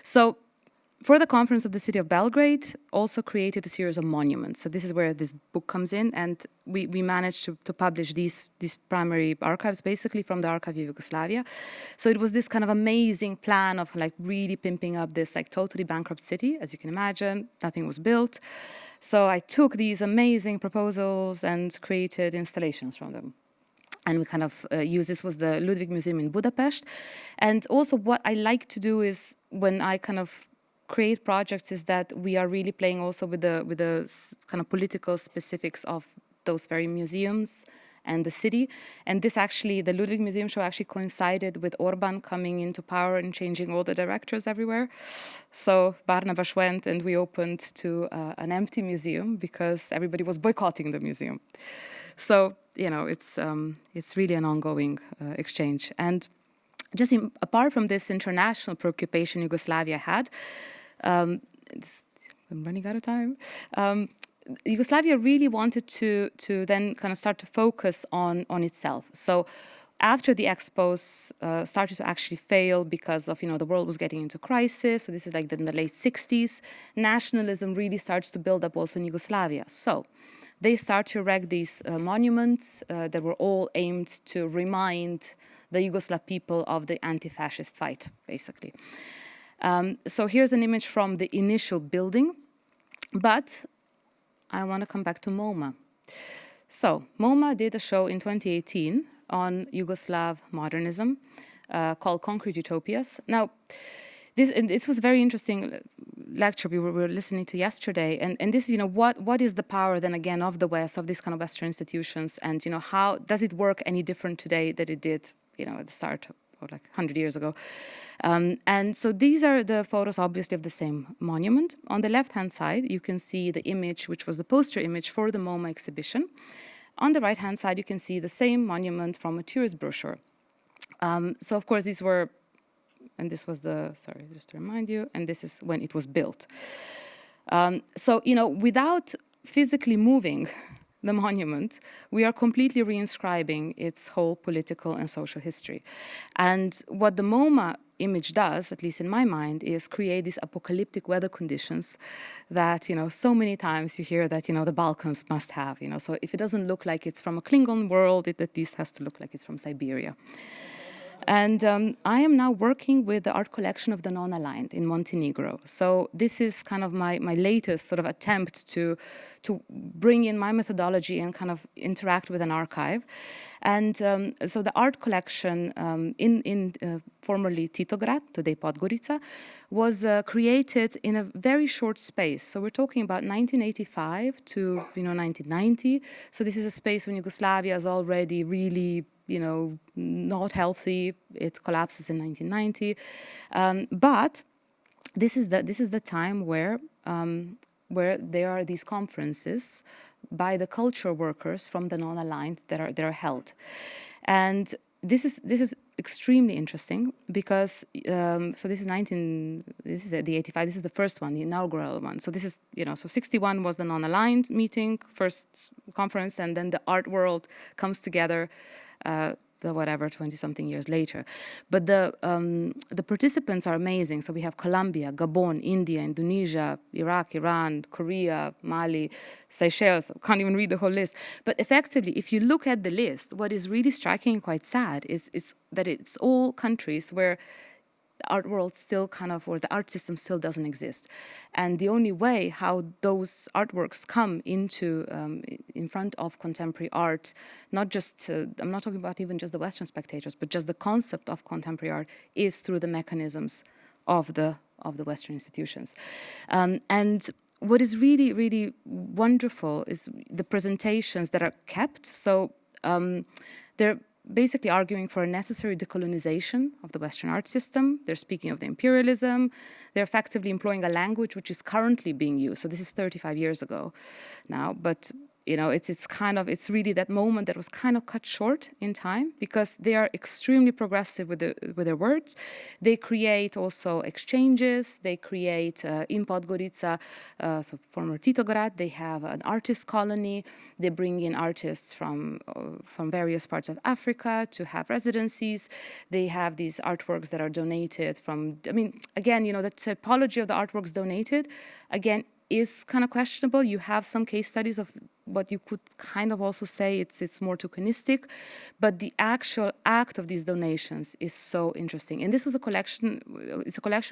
So for the conference of the city of Belgrade, also created a series of monuments. So this is where this book comes in, and we managed to publish these primary archives basically from the Archive of Yugoslavia. So it was this kind of amazing plan of like really pimping up this like totally bankrupt city. As you can imagine, nothing was built. So I took these amazing proposals and created installations from them. And we kind of this was the Ludwig Museum in Budapest. And also what I like to do is when I kind of create projects is that we are really playing also with the kind of political specifics of those very museums and the city. And this actually, the Ludwig Museum show actually coincided with Orban coming into power and changing all the directors everywhere. So Barnabas went and we opened to an empty museum because everybody was boycotting the museum. So, it's really an ongoing exchange. And just apart from this international preoccupation Yugoslavia had, I'm running out of time. Yugoslavia really wanted to then kind of start to focus on itself. So after the expos started to actually fail because of, the world was getting into crisis, so this is like in the late 60s, nationalism really starts to build up also in Yugoslavia. So they start to erect these monuments that were all aimed to remind the Yugoslav people of the anti-fascist fight, basically. So here's an image from the initial building, but I want to come back to MoMA. So MoMA did a show in 2018 on Yugoslav modernism called Concrete Utopias. Now, this was a very interesting lecture we were listening to yesterday, and this is, what is the power then again of the West, of these kind of Western institutions, and how does it work any different today than it did, at the start or like 100 years ago. And so these are the photos, obviously, of the same monument. On the left-hand side, you can see the image, which was the poster image for the MoMA exhibition. On the right-hand side, you can see the same monument from a tourist brochure. So, of course, these were, and this was sorry, just to remind you, and this is when it was built. So, without physically moving the monument, we are completely reinscribing its whole political and social history. And what the MoMA image does, at least in my mind, is create these apocalyptic weather conditions that, so many times you hear that, the Balkans must have, So if it doesn't look like it's from a Klingon world, it at least has to look like it's from Siberia. And I am now working with the art collection of the Non-Aligned in Montenegro. So this is kind of my latest sort of attempt to bring in my methodology and kind of interact with an archive. And so the art collection in formerly Titograd, today Podgorica, was created in a very short space. So we're talking about 1985 to 1990. So this is a space when Yugoslavia is already really not healthy. It collapses in 1990, but this is the time where there are these conferences by the culture workers from the Non-Aligned that are held, and this is extremely interesting because so this is the 85. This is the first one, the inaugural one. So this is so 61 was the Non-Aligned meeting, first conference, and then the art world comes together. 20-something years later. But the participants are amazing. So we have Colombia, Gabon, India, Indonesia, Iraq, Iran, Korea, Mali, Seychelles. I can't even read the whole list. But effectively, if you look at the list, what is really striking and quite sad is that it's all countries where the art world still or the art system still doesn't exist. And the only way how those artworks come into, in front of contemporary art, not just, I'm not talking about even just the Western spectators, but just the concept of contemporary art is through the mechanisms of the Western institutions. And what is really, really wonderful is the presentations that are kept. So they're basically arguing for a necessary decolonization of the Western art system. They're speaking of the imperialism. They're effectively employing a language which is currently being used. So this is 35 years ago now, but it's really that moment that was kind of cut short in time because they are extremely progressive with their words. They create also exchanges. They create in Podgorica, so former Titograd, they have an artist colony. They bring in artists from various parts of Africa to have residencies. They have these artworks that are donated again, the typology of the artworks donated, again, is kind of questionable. You have some case studies of what you could kind of also say it's more tokenistic, but the actual act of these donations is so interesting. And this was a collection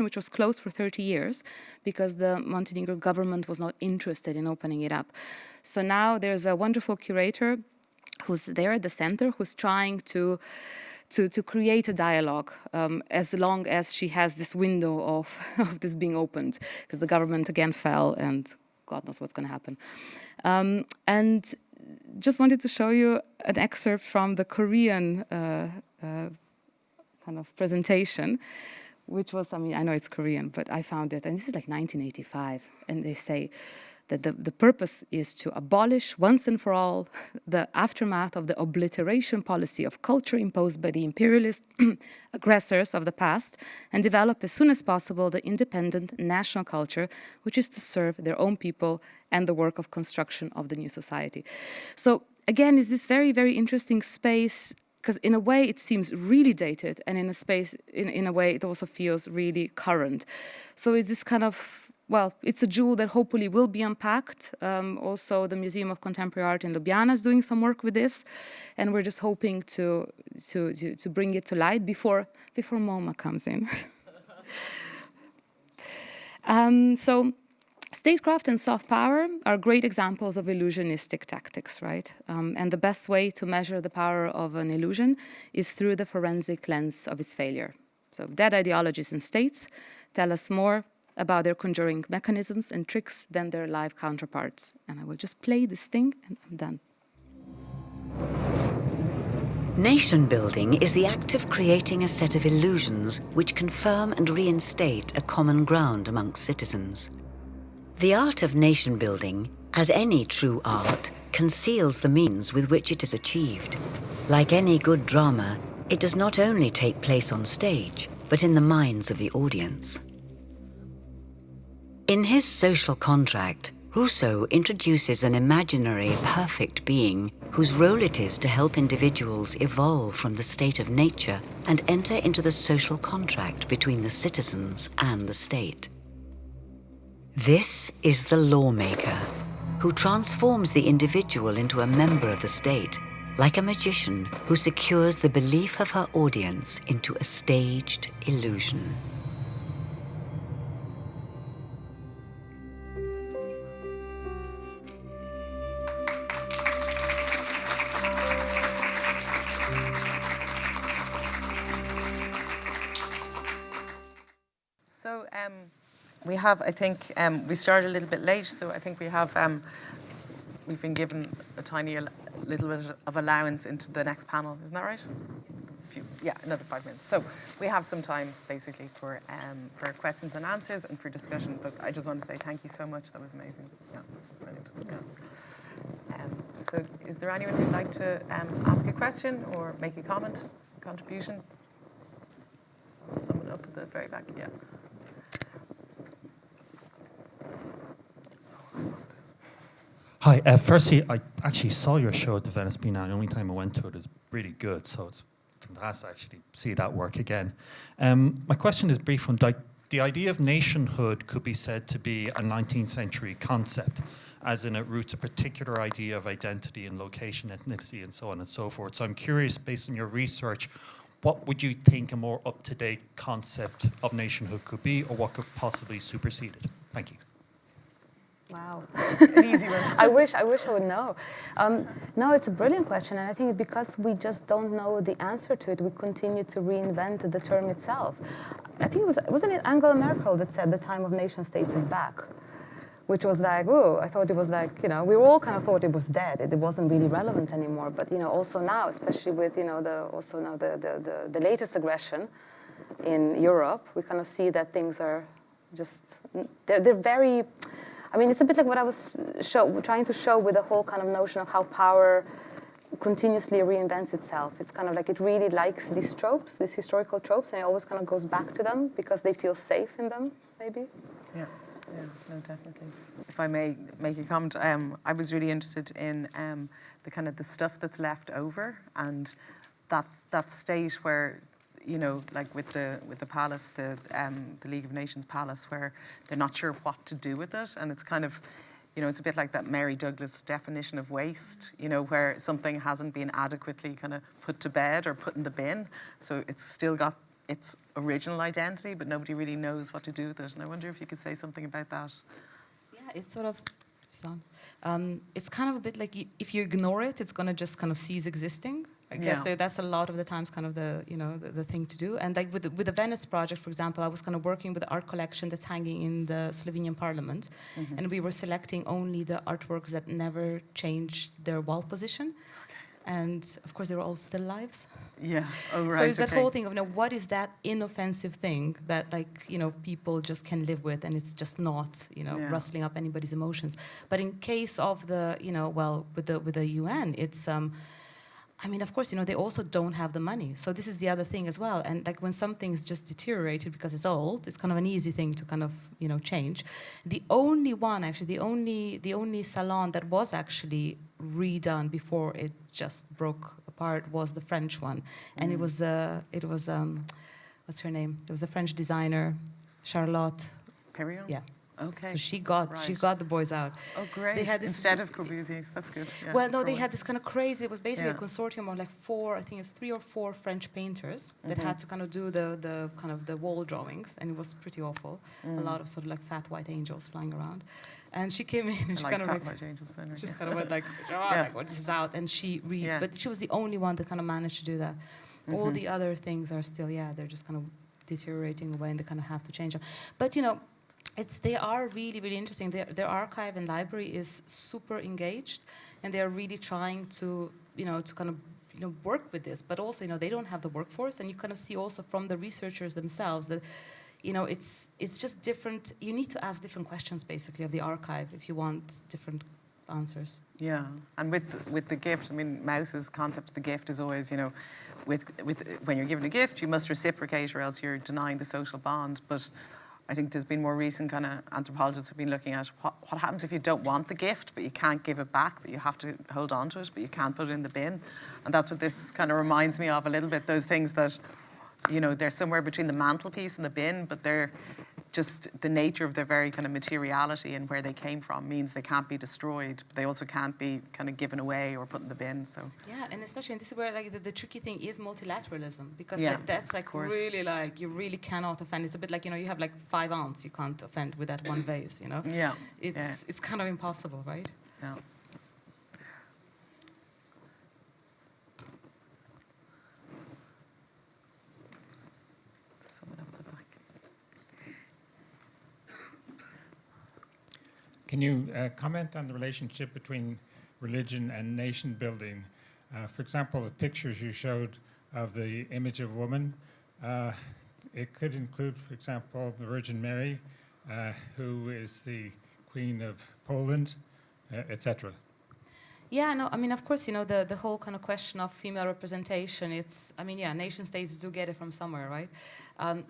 which was closed for 30 years because the Montenegro government was not interested in opening it up. So now there's a wonderful curator who's there at the center who's trying to create a dialogue as long as she has this window of this being opened, because the government again fell and God knows what's going to happen. And just wanted to show you an excerpt from the Korean kind of presentation, which was, I know it's Korean, but I found it, and this is like 1985, and they say, that the purpose is to abolish once and for all the aftermath of the obliteration policy of culture imposed by the imperialist aggressors of the past and develop as soon as possible the independent national culture, which is to serve their own people and the work of construction of the new society. So again, it's this very, very interesting space, because in a way it seems really dated, and in a way it also feels really current. So it's this kind of, well, it's a jewel that hopefully will be unpacked. Also, the Museum of Contemporary Art in Ljubljana is doing some work with this, and we're just hoping to bring it to light before MoMA comes in. So, statecraft and soft power are great examples of illusionistic tactics, right? And the best way to measure the power of an illusion is through the forensic lens of its failure. So, dead ideologies and states tell us more about their conjuring mechanisms and tricks than their live counterparts. And I will just play this thing and I'm done. Nation building is the act of creating a set of illusions which confirm and reinstate a common ground amongst citizens. The art of nation building, as any true art, conceals the means with which it is achieved. Like any good drama, it does not only take place on stage, but in the minds of the audience. In his social contract, Rousseau introduces an imaginary perfect being whose role it is to help individuals evolve from the state of nature and enter into the social contract between the citizens and the state. This is the lawmaker, who transforms the individual into a member of the state, like a magician who secures the belief of her audience into a staged illusion. So we have, I think, we started a little bit late, so I think we have, we've been given a tiny little bit of allowance into the next panel, isn't that right? Yeah, another 5 minutes. So we have some time, basically, for questions and answers and for discussion, but I just want to say thank you so much. That was amazing. Yeah, it was brilliant. Yeah. So is there anyone who'd like to ask a question or make a comment, contribution? Someone up at the very back, yeah. Hi, firstly, I actually saw your show at the Venice Biennale. The only time I went to it is really good, so it's fantastic to actually see that work again. My question is brief on the idea of nationhood could be said to be a 19th century concept, as in it roots a particular idea of identity and location, ethnicity, and so on and so forth. So I'm curious, based on your research, what would you think a more up-to-date concept of nationhood could be, or what could possibly supersede it? Thank you. Wow. An easy one. I wish I would know. No, it's a brilliant question, and I think because we just don't know the answer to it, we continue to reinvent the term itself. I think wasn't it Angela Merkel that said the time of nation states is back? Which was like, oh, I thought it was like, we all kind of thought it was dead. It wasn't really relevant anymore. But, also now, especially with, the latest aggression in Europe, we kind of see that things are just, they're very, it's a bit like what I was trying to show with the whole kind of notion of how power continuously reinvents itself. It's kind of like it really likes these tropes, these historical tropes, and it always kind of goes back to them because they feel safe in them, maybe. Yeah, no, definitely. If I may make a comment, I was really interested in the kind of the stuff that's left over and that state where, like with the palace, the League of Nations palace, where they're not sure what to do with it, and it's kind of, it's a bit like that Mary Douglas definition of waste, where something hasn't been adequately kind of put to bed or put in the bin, so it's still got its original identity, but nobody really knows what to do with it. And I wonder if you could say something about that. Yeah, it's sort of, it's kind of a bit like if you ignore it, it's going to just kind of cease existing. I guess so that's a lot of the times kind of the thing to do. And like with the Venice Project, for example, I was kind of working with the art collection that's hanging in the Slovenian Parliament, and we were selecting only the artworks that never changed their wall position. And of course, they were all still lives. Yeah. Oh, right. So it's that okay. whole thing of, what is that inoffensive thing that, people just can live with, and it's just not, rustling up anybody's emotions. But in case of the, with the UN, it's, of course, they also don't have the money. So this is the other thing as well. And like when something's just deteriorated because it's old, it's kind of an easy thing to kind of, change. The only one, actually, the only salon that was actually redone before it just broke apart was the French one. And it was what's her name? It was a French designer, Charlotte. Imperial? Yeah. Okay. So she got the boys out. Oh, great. They had this, instead of Corbusier's. That's good. Yeah, well, no, they had this kind of crazy, it was basically Yeah. a consortium of like 3 or 4 French painters that had to kind of do the kind of the wall drawings, and it was pretty awful. A lot of sort of like fat white angels flying around. And she came in and she kind of like, just kind of went like, like, what is this out? And but she was the only one that kind of managed to do that. All the other things are still, they're just kind of deteriorating away, and they kind of have to change them. But, they are really, really interesting. Their archive and library is super engaged, and they are really trying to, to kind of, work with this. But also, they don't have the workforce, and you kind of see also from the researchers themselves that, it's just different. You need to ask different questions, basically, of the archive if you want different answers. Yeah, and with the gift, Mauss's concept of the gift is always, with when you're given a gift, you must reciprocate, or else you're denying the social bond. But I think there's been more recent kind of anthropologists have been looking at what happens if you don't want the gift, but you can't give it back, but you have to hold on to it, but you can't put it in the bin. And that's what this kind of reminds me of a little bit, those things that, they're somewhere between the mantelpiece and the bin, but they're just the nature of their very kind of materiality and where they came from means they can't be destroyed, but they also can't be kind of given away or put in the bin. So yeah, and especially, and this is where like the tricky thing is multilateralism, because that's like really like you really cannot offend. It's a bit like you have like 5 aunts you can't offend with that one vase. Yeah, it's kind of impossible, right? Yeah. Can you comment on the relationship between religion and nation building? For example, the pictures you showed of the image of woman, it could include, for example, the Virgin Mary, who is the Queen of Poland, etc. Yeah, no, of course, the whole kind of question of female representation, it's, nation states do get it from somewhere, right?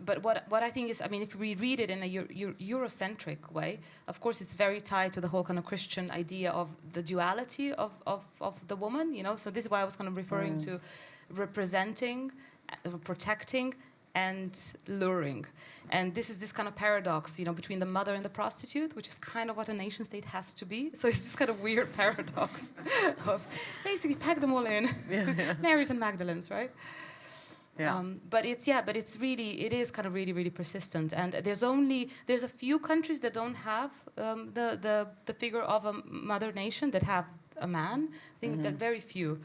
But what I think is, if we read it in a Eurocentric way, of course, it's very tied to the whole kind of Christian idea of the duality of the woman, So this is why I was kind of referring to representing, protecting, and luring. And this is this kind of paradox, between the mother and the prostitute, which is kind of what a nation state has to be. So it's this kind of weird paradox of basically pack them all in, Marys and Magdalenes, right? Yeah. But it is kind of really, really persistent. And there's a few countries that don't have the figure of a mother nation that have a man. I think like very few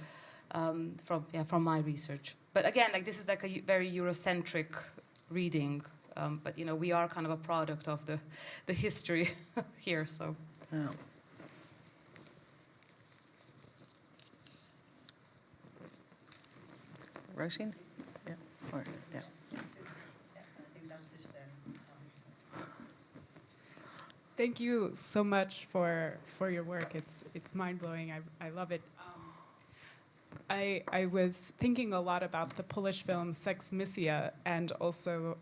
from my research. But again, like this is like a very Eurocentric reading. But we are kind of a product of the history here. So. Yeah. Roisin? Yeah. Or, yeah. Thank you so much for your work. It's mind-blowing. I love it. I was thinking a lot about the Polish film Sex Missia and also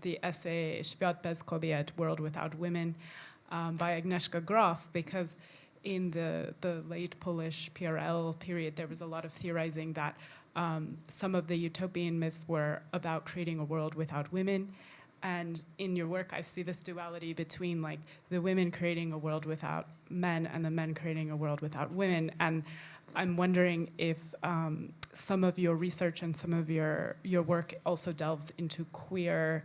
the essay Świat bez kobiet, World Without Women, by Agnieszka Grof, because in the late Polish PRL period, there was a lot of theorizing that some of the utopian myths were about creating a world without women. And in your work, I see this duality between like the women creating a world without men and the men creating a world without women. And I'm wondering if some of your research and some of your work also delves into queer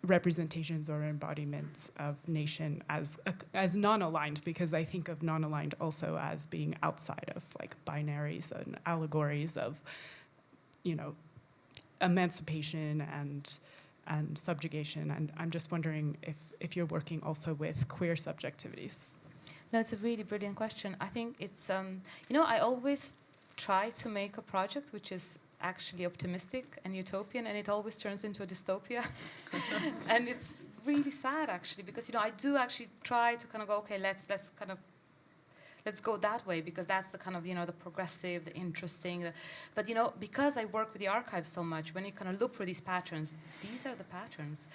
representations or embodiments of nation as non-aligned, because I think of non-aligned also as being outside of like binaries and allegories of, emancipation and subjugation. And I'm just wondering if you're working also with queer subjectivities. No, it's a really brilliant question. I think it's, I always try to make a project which is actually optimistic and utopian, and it always turns into a dystopia. And it's really sad, actually, because, I do actually try to kind of go, okay, let's go that way, because that's the kind of, the progressive, the interesting. But, because I work with the archives so much, when you kind of look for these patterns, these are the patterns.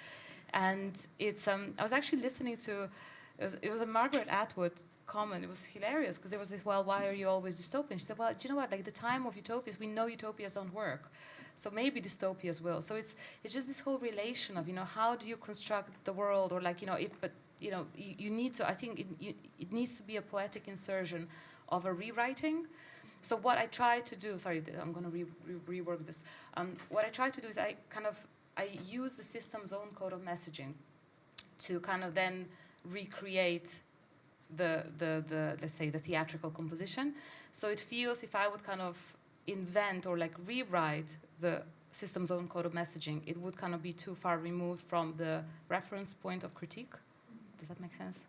And it's, I was actually listening to, it was a Margaret Atwood comment. It was hilarious, because there was this, well, why are you always dystopian? She said, well, do you know what, like the time of utopias, we know utopias don't work. So maybe dystopias will. So it's just this whole relation of, how do you construct the world, or like, you need to, I think it needs to be a poetic insertion of a rewriting. So what I try to do, sorry, I'm going to rework this. What I try to do is I use the system's own code of messaging to kind of then recreate the let's say the theatrical composition. So it feels, if I would kind of invent or like rewrite the system's own code of messaging, it would kind of be too far removed from the reference point of critique. Does that make sense?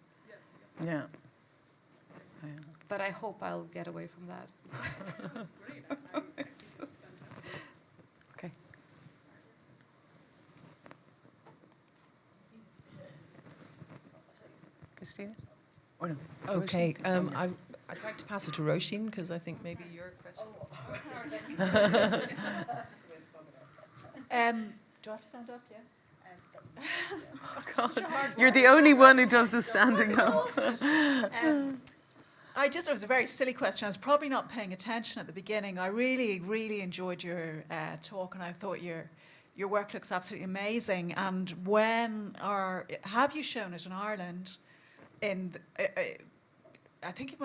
Yeah. But I hope I'll get away from that. That's great. Okay. Christina? Or no? Okay. I'd like to pass it to Roisin, because I think maybe your question. Do I have to stand up? Yeah. God. You're the only one who does the standing up. It was a very silly question. I was probably not paying attention at the beginning. I really, really enjoyed your talk, and I thought your work looks absolutely amazing. And have you shown it in Ireland? I think you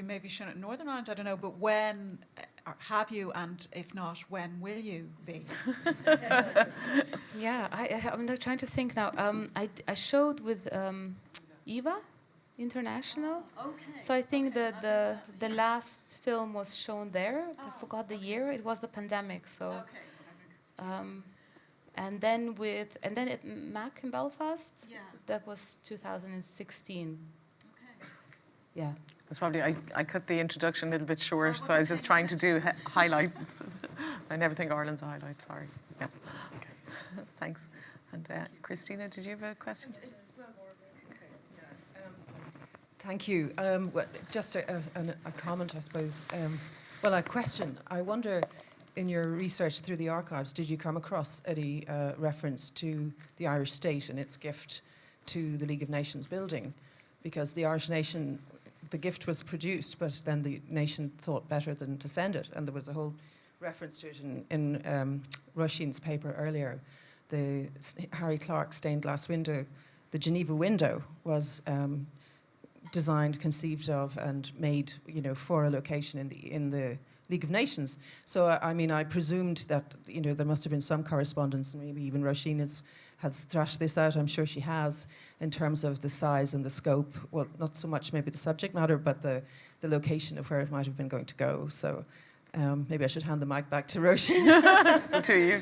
maybe shown it in Northern Ireland, I don't know, but when have you, and if not, when will you be? Yeah, I'm like trying to think now. I showed with Eva International. Okay. So I think the last film was shown there. I forgot the year. It was the pandemic. So, and then at MAC in Belfast. Yeah. That was 2016. Okay. Yeah. That's probably, I cut the introduction a little bit short, so I was just trying to do highlights. I never think Ireland's a highlight, sorry. Yeah. Okay. Thanks. And Christina, did you have a question? Thank you. Just a comment, I suppose. A question. I wonder, in your research through the archives, did you come across any reference to the Irish state and its gift to the League of Nations building? Because the Irish nation, the gift was produced, but then the nation thought better than to send it. And there was a whole reference to it in Roisin's paper earlier. The Harry Clark stained glass window, the Geneva window, was designed, conceived of, and made, for a location in the League of Nations. So, I presumed that, there must have been some correspondence, and maybe even Roisin has thrashed this out, I'm sure she has, in terms of the size and the scope. Well, not so much maybe the subject matter, but the location of where it might have been going to go. So maybe I should hand the mic back to Roisin. To you.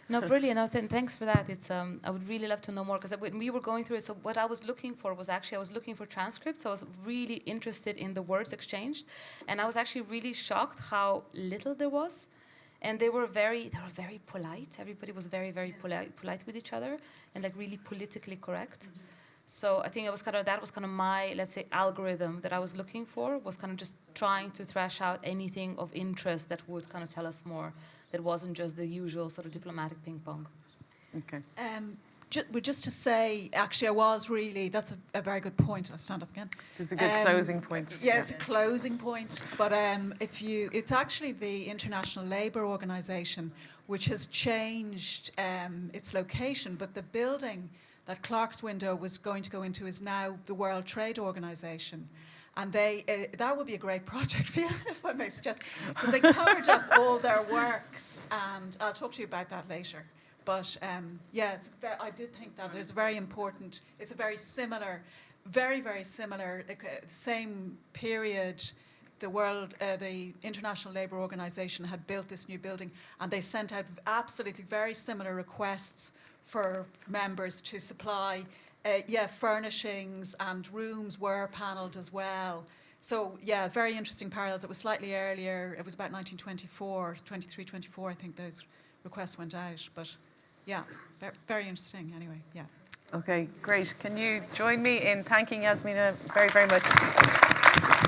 No, brilliant. No, thanks for that. It's I would really love to know more, because when we were going through it, so what I was looking for was actually, I was looking for transcripts. So I was really interested in the words exchanged, and I was actually really shocked how little there was. And they were very polite. Everybody was very, very polite with each other, and like really politically correct. Mm-hmm. So I think that was kind of my, let's say, algorithm that I was looking for, was kind of just trying to thrash out anything of interest that would kind of tell us more, that wasn't just the usual sort of diplomatic ping pong. Okay. Just to say, actually, that's a very good point. I'll stand up again. It's a good closing point. Yeah, it's a closing point. But it's actually the International Labour Organization, which has changed its location, but the building that Clark's window was going to go into is now the World Trade Organization. And that would be a great project for you, if I may suggest, because they covered up all their works, and I'll talk to you about that later. But I did think that it is very important. It's a very similar, very, very similar, same period. The International Labour Organization had built this new building, and they sent out absolutely very similar requests for members to supply, furnishings, and rooms were panelled as well. So, yeah, very interesting parallels. It was slightly earlier. It was about 1924, 23, 24, I think those requests went out. But, yeah, very interesting anyway, yeah. Okay, great. Can you join me in thanking Jasmina very, very much?